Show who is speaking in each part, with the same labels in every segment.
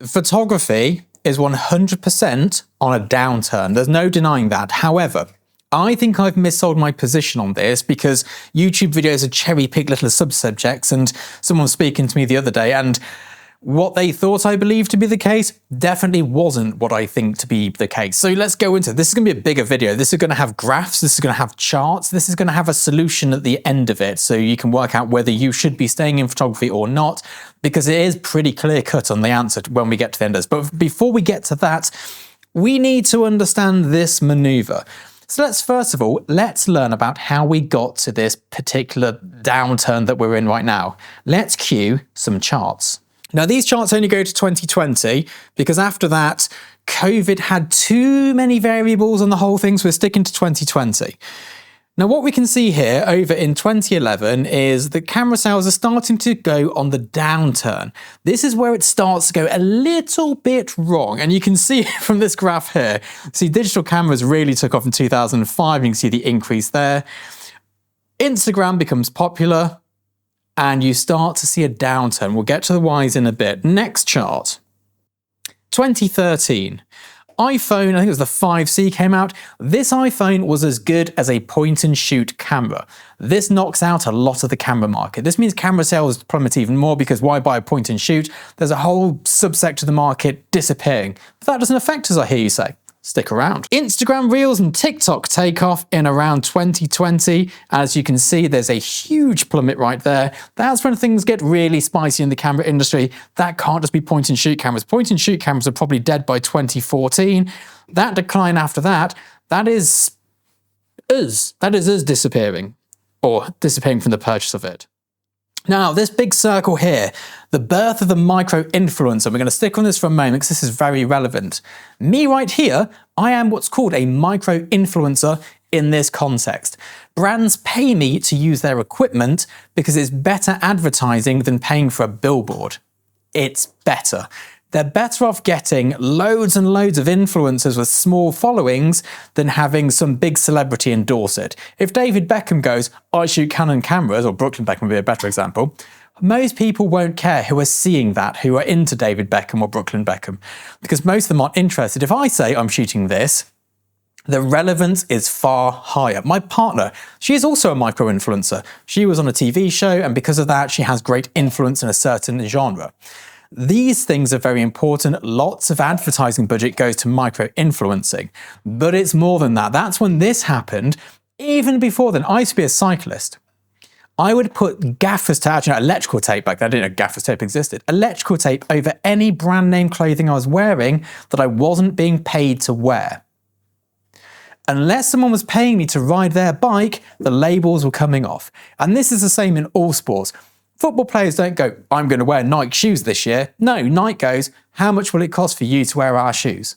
Speaker 1: Photography is 100% on a downturn. There's no denying that. However, I think I've missold my position on this because YouTube videos are cherry-picked little subsubjects, and someone was speaking to me the other day, and what they thought I believed to be the case definitely wasn't what I think to be the case. So let's go into it. This is going to be a bigger video. This is going to have graphs. This is going to have charts. This is going to have a solution at the end of it, so you can work out whether you should be staying in photography or not, because it is pretty clear-cut on the answer when we get to the end of this. But before we get to that, we need to understand this maneuver. So let's first of all, let's learn about how we got to this particular downturn that we're in right now. Let's cue some charts. Now, these charts only go to 2020 because after that, COVID had too many variables on the whole thing, so we're sticking to 2020. Now, what we can see here over in 2011 is that camera sales are starting to go on the downturn. This is where it starts to go a little bit wrong. And you can see from this graph here, see digital cameras really took off in 2005. You can see the increase there. Instagram becomes popular, and you start to see a downturn. We'll get to the whys in a bit. Next chart. 2013. iPhone, I think it was the 5C came out. This iPhone was as good as a point-and-shoot camera. This knocks out a lot of the camera market. This means camera sales plummet even more because why buy a point-and-shoot? There's a whole subsector of the market disappearing. But that doesn't affect us, I hear you say. Stick around. Instagram Reels and TikTok take off in around 2020. As you can see, there's a huge plummet right there. That's when things get really spicy in the camera industry. That can't just be point-and-shoot cameras. Point-and-shoot cameras are probably dead by 2014. That decline after that, that is us. That is us disappearing, or disappearing from the purchase of it. Now, this big circle here, the birth of the micro-influencer, we're going to stick on this for a moment because this is very relevant. Me right here, I am what's called a micro-influencer in this context. Brands pay me to use their equipment because it's better advertising than paying for a billboard. It's better. They're better off getting loads and loads of influencers with small followings than having some big celebrity endorse it. If David Beckham goes, I shoot Canon cameras, or Brooklyn Beckham would be a better example, most people won't care who are seeing that, who are into David Beckham or Brooklyn Beckham, because most of them aren't interested. If I say I'm shooting this, the relevance is far higher. My partner, she is also a micro-influencer. She was on a TV show, and because of that, she has great influence in a certain genre. These things are very important. Lots of advertising budget goes to micro-influencing, but it's more than that. That's when this happened. Even before then, I used to be a cyclist. I would put gaffer's tape, electrical tape back then, I didn't know gaffer's tape existed, electrical tape over any brand name clothing I was wearing that I wasn't being paid to wear. Unless someone was paying me to ride their bike, the labels were coming off. And this is the same in all sports. Football players don't go, I'm going to wear Nike shoes this year. No, Nike goes, how much will it cost for you to wear our shoes?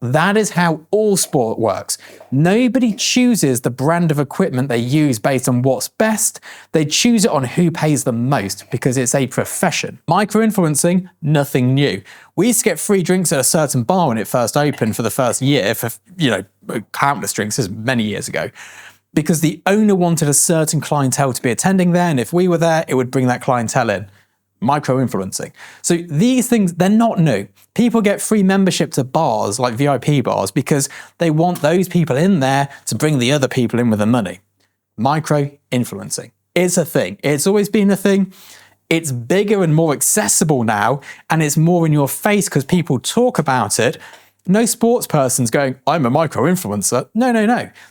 Speaker 1: That is how all sport works. Nobody chooses the brand of equipment they use based on what's best. They choose it on who pays the most because it's a profession. Micro-influencing, nothing new. We used to get free drinks at a certain bar when it first opened for the first year for, countless drinks. This is many years ago. Because the owner wanted a certain clientele to be attending there, and if we were there, it would bring that clientele in. Micro-influencing. So these things, they're not new. People get free membership to bars, like VIP bars, because they want those people in there to bring the other people in with the money. Micro-influencing. It's a thing. It's always been a thing. It's bigger and more accessible now, and it's more in your face because people talk about it. No sports person's going, I'm a micro-influencer. No.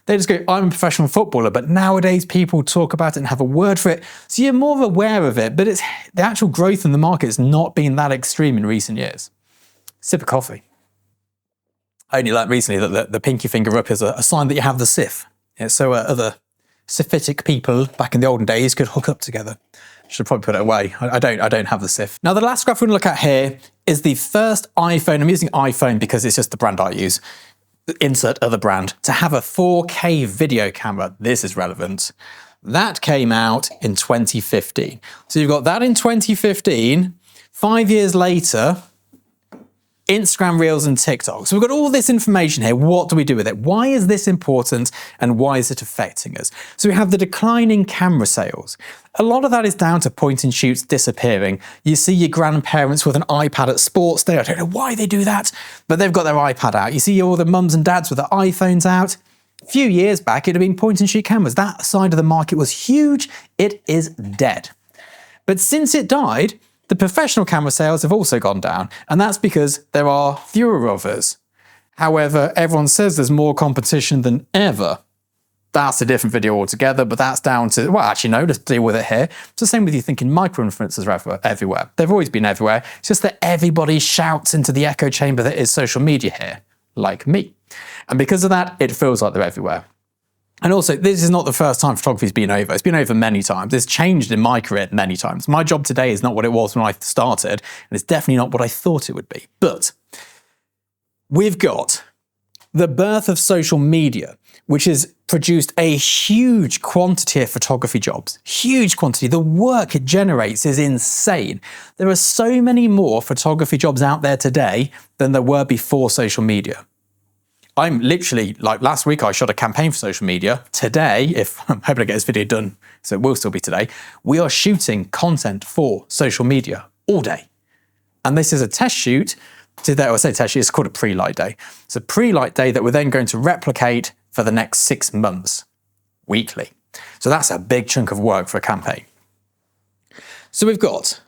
Speaker 1: They just go, I'm a professional footballer. But nowadays people talk about it and have a word for it. So you're more aware of it, but it's the actual growth in the market has not been that extreme in recent years. Sip of coffee. I only learned recently that the pinky finger up is a sign that you have the sif. Yeah, so other Siphitic people back in the olden days could hook up together. Should probably put it away. I don't have the SIF. Now, the last graph we're going to look at here is the first iPhone. I'm using iPhone because it's just the brand I use. Insert other brand. To have a 4K video camera. This is relevant. That came out in 2015. So you've got that in 2015. 5 years later, Instagram Reels and TikTok. So we've got all this information here. What do we do with it? Why is this important and why is it affecting us? So we have the declining camera sales. A lot of that is down to point and shoots disappearing. You see your grandparents with an iPad at sports day. I don't know why they do that, but they've got their iPad out. You see all the mums and dads with their iPhones out. A few years back, it had been point and shoot cameras. That side of the market was huge. It is dead. But since it died, the professional camera sales have also gone down, and that's because there are fewer of us. However, everyone says there's more competition than ever. That's a different video altogether, but that's down to, well, actually, no, let's deal with it here. It's the same with you thinking micro-influencers are everywhere. They've always been everywhere. It's just that everybody shouts into the echo chamber that is social media here, like me. And because of that, it feels like they're everywhere. And also, this is not the first time photography's been over. It's been over many times. It's changed in my career many times. My job today is not what it was when I started, and it's definitely not what I thought it would be. But we've got the birth of social media, which has produced a huge quantity of photography jobs. Huge quantity. The work it generates is insane. There are so many more photography jobs out there today than there were before social media. I'm literally, like last week I shot a campaign for social media. Today, if I'm hoping to get this video done, so it will still be today, we are shooting content for social media all day. And this is a test shoot. I say test shoot, it's called a pre-light day. It's a pre-light day that we're then going to replicate for the next 6 months, weekly. So that's a big chunk of work for a campaign. So we've got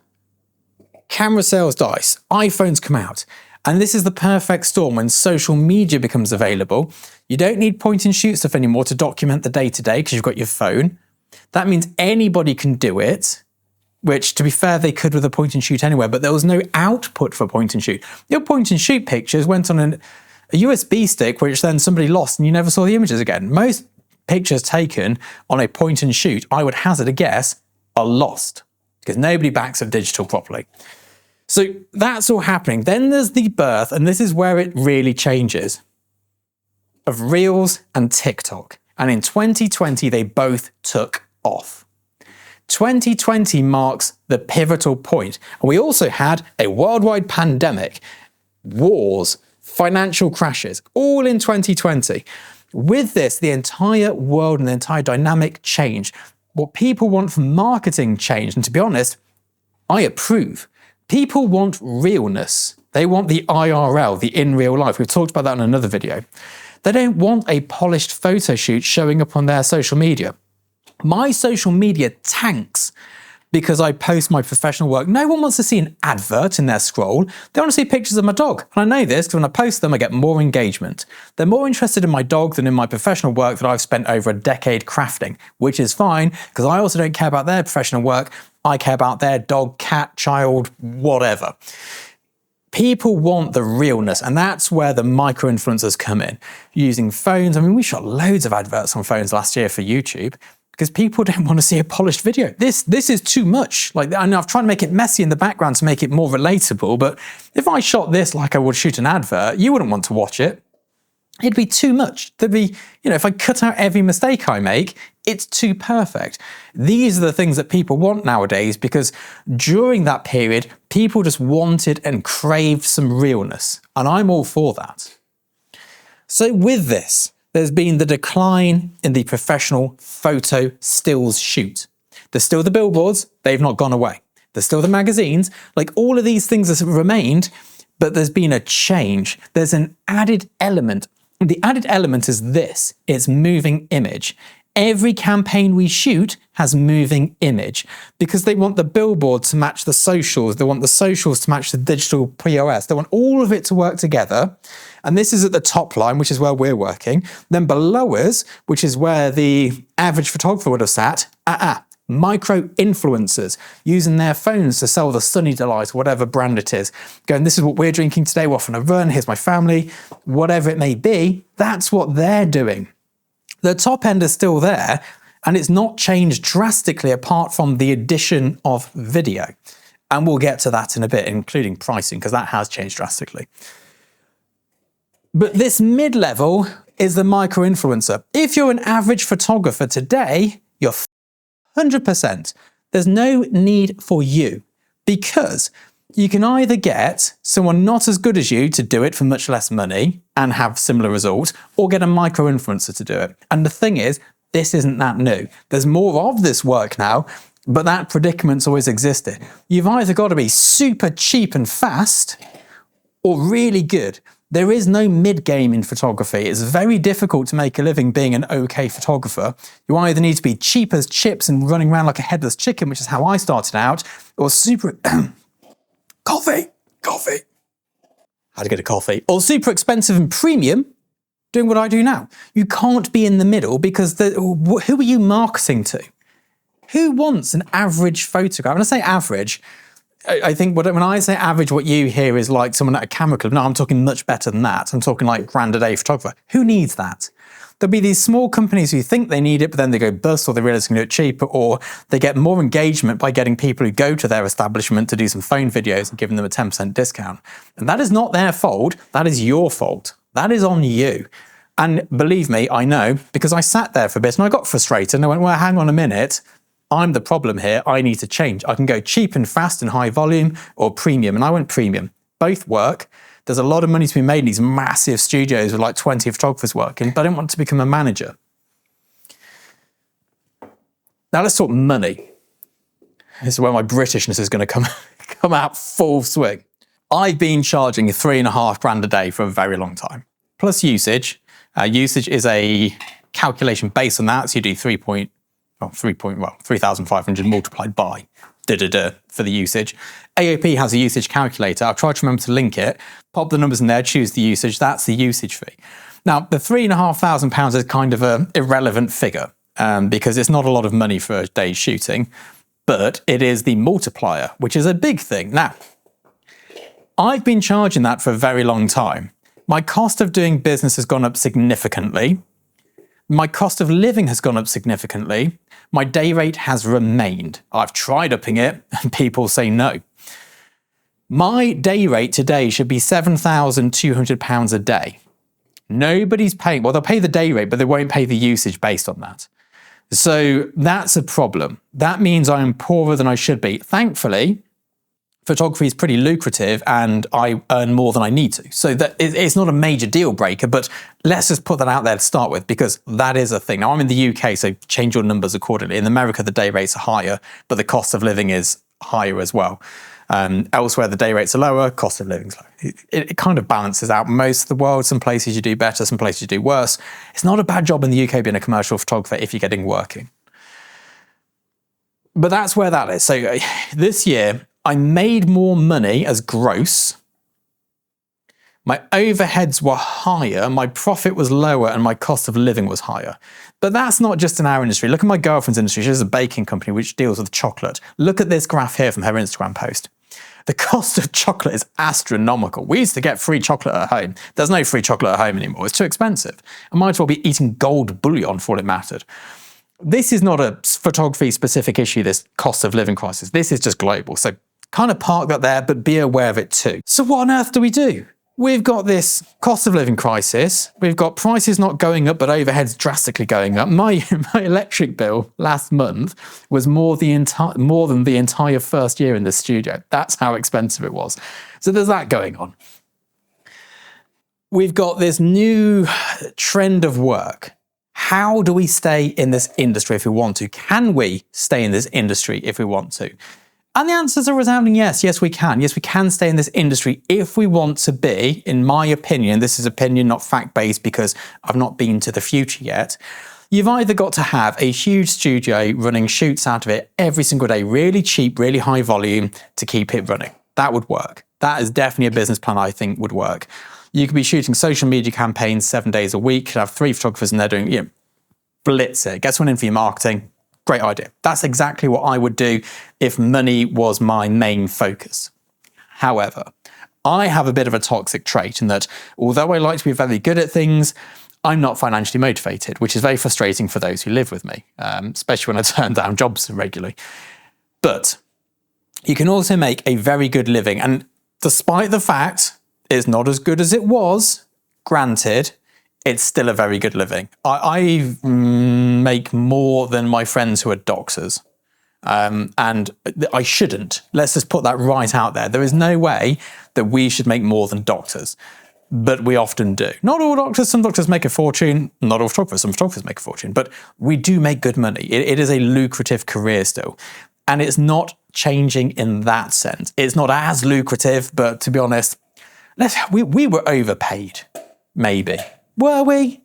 Speaker 1: camera sales dice, iPhones come out, and this is the perfect storm when social media becomes available. You don't need point and shoot stuff anymore to document the day-to-day because you've got your phone. That means anybody can do it, which, to be fair, they could with a point and shoot anywhere, but there was no output for point and shoot. Your point and shoot pictures went on a USB stick, which then somebody lost and you never saw the images again. Most pictures taken on a point and shoot, I would hazard a guess, are lost because nobody backs up digital properly. So that's all happening. Then there's the birth, and this is where it really changes, of Reels and TikTok. And in 2020, they both took off. 2020 marks the pivotal point. And we also had a worldwide pandemic, wars, financial crashes, all in 2020. With this, the entire world and the entire dynamic changed. What people want from marketing changed. And to be honest, I approve. People want realness. They want the IRL, the in real life. We've talked about that in another video. They don't want a polished photo shoot showing up on their social media. My social media tanks because I post my professional work. No one wants to see an advert in their scroll. They want to see pictures of my dog. And I know this because when I post them, I get more engagement. They're more interested in my dog than in my professional work that I've spent over a decade crafting, which is fine because I also don't care about their professional work. I care about their dog, cat, child, whatever. People want the realness, and that's where the micro-influencers come in. Using phones, I mean, we shot loads of adverts on phones last year for YouTube because people don't want to see a polished video. This is too much. Like, I know I've tried to make it messy in the background to make it more relatable, but if I shot this like I would shoot an advert, you wouldn't want to watch it. It'd be too much. There'd be, if I cut out every mistake I make, it's too perfect. These are the things that people want nowadays because during that period, people just wanted and craved some realness. And I'm all for that. So with this, there's been the decline in the professional photo stills shoot. There's still the billboards, they've not gone away. There's still the magazines, like all of these things have remained, but there's been a change. There's an added element. The added element is this, it's moving image. Every campaign we shoot has moving image because they want the billboard to match the socials. They want the socials to match the digital POS. They want all of it to work together. And this is at the top line, which is where we're working. Then below us, which is where the average photographer would have sat, micro-influencers using their phones to sell the Sunny Delight, whatever brand it is. Going, this is what we're drinking today, we're off on a run, here's my family, whatever it may be. That's what they're doing. The top end is still there, and it's not changed drastically apart from the addition of video. And we'll get to that in a bit, including pricing, because that has changed drastically. But this mid-level is the micro-influencer. If you're an average photographer today, you're 100%. There's no need for you because You can either get someone not as good as you to do it for much less money and have similar results, or get a micro-influencer to do it. And the thing is, this isn't that new. There's more of this work now, but that predicament's always existed. You've either got to be super cheap and fast, or really good. There is no mid-game in photography. It's very difficult to make a living being an okay photographer. You either need to be cheap as chips and running around like a headless chicken, which is how I started out, or super... Coffee! How to get a coffee. Or super expensive and premium, doing what I do now. You can't be in the middle because who are you marketing to? Who wants an average photograph? When I say average, I think when I say average, what you hear is like someone at a camera club. No, I'm talking much better than that. I'm talking like grand a day photographer. Who needs that? There'll be these small companies who think they need it, but then they go bust, or they realize they can do it cheaper, or they get more engagement by getting people who go to their establishment to do some phone videos and giving them a 10% discount. And that is not their fault. That is your fault. That is on you. And believe me, I know, because I sat there for a bit and I got frustrated and I went, well, hang on a minute. I'm the problem here. I need to change. I can go cheap and fast and high volume, or premium. And I went premium. Both work. There's a lot of money to be made in these massive studios with like 20 photographers working, but I didn't want to become a manager. Now let's talk money. This is where my Britishness is going to come out full swing. I've been charging $3,500 a day for a very long time, plus usage. Usage is a calculation based on that, so you do 3,500 multiplied by for the usage. AOP has a usage calculator. I've tried to remember to link it, pop the numbers in there, choose the usage. That's the usage fee. Now, the £3,500 is kind of an irrelevant figure because it's not a lot of money for a day's shooting, but it is the multiplier, which is a big thing. Now, I've been charging that for a very long time. My cost of doing business has gone up significantly. My cost of living has gone up significantly. My day rate has remained. I've tried upping it and people say no. My day rate today should be £7,200 a day. Nobody's paying, well, they'll pay the day rate, but they won't pay the usage based on that. So that's a problem. That means I am poorer than I should be. Thankfully, photography is pretty lucrative and I earn more than I need to. So that it's not a major deal breaker, but let's just put that out there to start with, because that is a thing. Now, I'm in the UK, so change your numbers accordingly. In America, the day rates are higher, but the cost of living is higher as well. Elsewhere, the day rates are lower, cost of living is low. It kind of balances out most of the world. Some places you do better, some places you do worse. It's not a bad job in the UK being a commercial photographer if you're getting working. But that's where that is. So this year, I made more money as gross. My overheads were higher, my profit was lower, and my cost of living was higher. But that's not just in our industry. Look at my girlfriend's industry. She has a baking company which deals with chocolate. Look at this graph here from her Instagram post. The cost of chocolate is astronomical. We used to get free chocolate at home. There's no free chocolate at home anymore. It's too expensive. I might as well be eating gold bullion for all it mattered. This is not a photography-specific issue, this cost of living crisis. This is just global. So kind of park that there, but be aware of it too. So what on earth do we do? We've got this cost of living crisis. We've got prices not going up, but overheads drastically going up. My electric bill last month was more than the entire first year in this studio. That's how expensive it was. So there's that going on. We've got this new trend of work. How do we stay in this industry if we want to? Can we stay in this industry if we want to? And the answers are resounding yes. Yes, we can. Yes, we can stay in this industry if we want to be, in my opinion. This is opinion, not fact-based, because I've not been to the future yet. You've either got to have a huge studio running shoots out of it every single day, really cheap, really high volume to keep it running. That would work. That is definitely a business plan I think would work. You could be shooting social media campaigns 7 days a week. You could have 3 photographers and they're doing, blitz it. Get someone in for your marketing. Great idea. That's exactly what I would do if money was my main focus. However, I have a bit of a toxic trait in that although I like to be very good at things, I'm not financially motivated, which is very frustrating for those who live with me, especially when I turn down jobs regularly. But you can also make a very good living. And despite the fact it's not as good as it was, granted, it's still a very good living. I make more than my friends who are doctors. And I shouldn't. Let's just put that right out there. There is no way that we should make more than doctors, but we often do. Not all doctors. Some doctors make a fortune. Not all photographers. Some photographers make a fortune, but we do make good money. It is a lucrative career still. And it's not changing in that sense. It's not as lucrative, but to be honest, we were overpaid, maybe. Were we?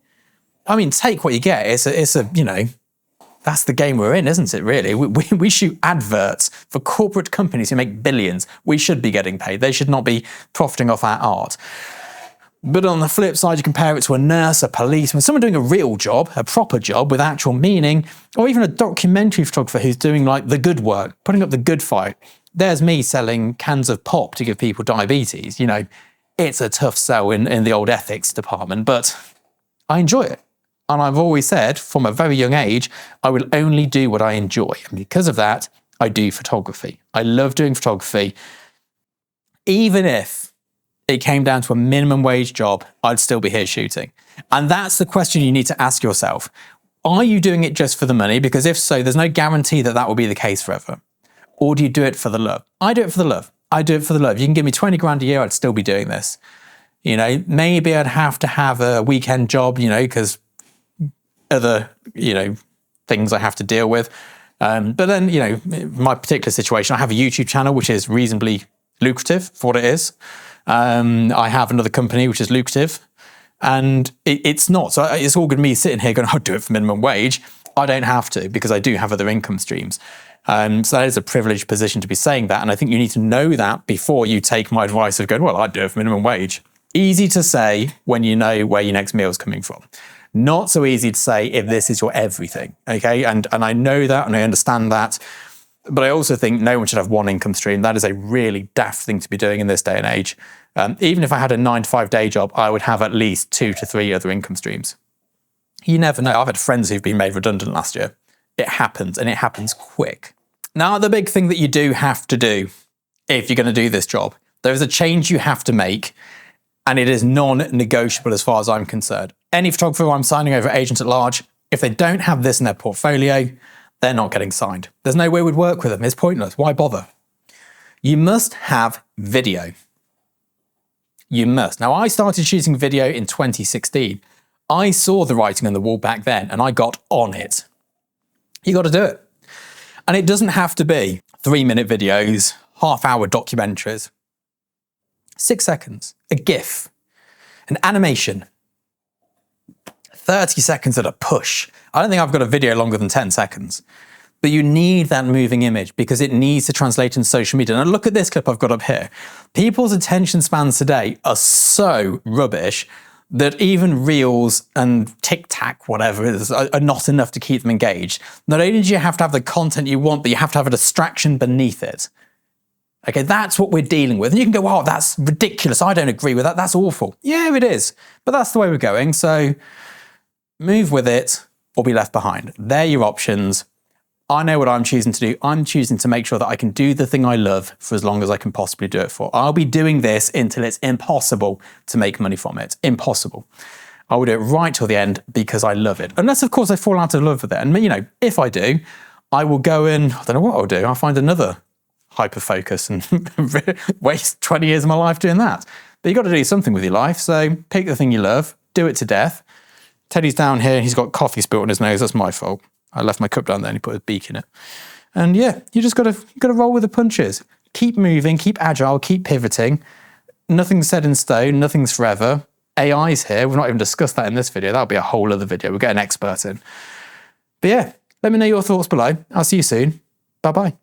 Speaker 1: I mean, take what you get. It's a you know, that's the game we're in, isn't it, really? We shoot adverts for corporate companies who make billions. We should be getting paid. They should not be profiting off our art. But on the flip side, you compare it to a nurse, a policeman, someone doing a real job, a proper job with actual meaning, or even a documentary photographer who's doing like the good work, putting up the good fight. There's me selling cans of pop to give people diabetes. You know, it's a tough sell in the old ethics department, but I enjoy it. And I've always said from a very young age, I will only do what I enjoy. And because of that, I do photography. I love doing photography. Even if it came down to a minimum wage job, I'd still be here shooting. And that's the question you need to ask yourself. Are you doing it just for the money? Because if so, there's no guarantee that that will be the case forever. Or do you do it for the love? I do it for the love. I do it for the love. You can give me 20 grand a year, I'd still be doing this. You know, maybe I'd have to have a weekend job, you know, because other, you know, things I have to deal with. But then, you know, my particular situation, I have a YouTube channel, which is reasonably lucrative for what it is. I have another company, which is lucrative, and it's not. So it's all good me sitting here going, I'll do it for minimum wage. I don't have to, because I do have other income streams. So that is a privileged position to be saying that. And I think you need to know that before you take my advice of going, well, I'd do it for minimum wage. Easy to say when you know where your next meal is coming from. Not so easy to say if this is your everything, okay? And I know that and I understand that, but I also think no one should have one income stream. That is a really daft thing to be doing in this day and age. Even if I had a 9-to-5 day job, I would have at least 2 to 3 other income streams. You never know. I've had friends who've been made redundant last year. It happens, and it happens quick. Now, the big thing that you do have to do if you're going to do this job, there is a change you have to make, and it is non-negotiable as far as I'm concerned. Any photographer I'm signing over agents at large, if they don't have this in their portfolio, they're not getting signed. There's no way we'd work with them. It's pointless. Why bother? You must have video. You must. Now, I started shooting video in 2016. I saw the writing on the wall back then, and I got on it. You got to do it. And it doesn't have to be 3-minute videos, half-hour documentaries. 6 seconds, a GIF, an animation, 30 seconds at a push. I don't think I've got a video longer than 10 seconds. But you need that moving image because it needs to translate into social media. And look at this clip I've got up here. People's attention spans today are so rubbish that even Reels and TikTok, whatever it is, are not enough to keep them engaged. Not only do you have to have the content you want, but you have to have a distraction beneath it. Okay, that's what we're dealing with. And you can go, oh, that's ridiculous. I don't agree with that. That's awful. Yeah, it is. But that's the way we're going. So move with it or be left behind. They're your options. I know what I'm choosing to do. I'm choosing to make sure that I can do the thing I love for as long as I can possibly do it for. I'll be doing this until it's impossible to make money from it. Impossible. I will do it right till the end because I love it. Unless, of course, I fall out of love with it. And, you know, if I do, I will go and, I don't know what I'll do. I'll find another hyper-focus and waste 20 years of my life doing that. But you've got to do something with your life. So pick the thing you love, do it to death. Teddy's down here. He's got coffee spilt on his nose. That's my fault. I left my cup down there and he put his beak in it. And yeah, you just got to roll with the punches. Keep moving, keep agile, keep pivoting. Nothing's set in stone, nothing's forever. AI's here. We've not even discussed that in this video. That'll be a whole other video. We'll get an expert in. But yeah, let me know your thoughts below. I'll see you soon. Bye-bye.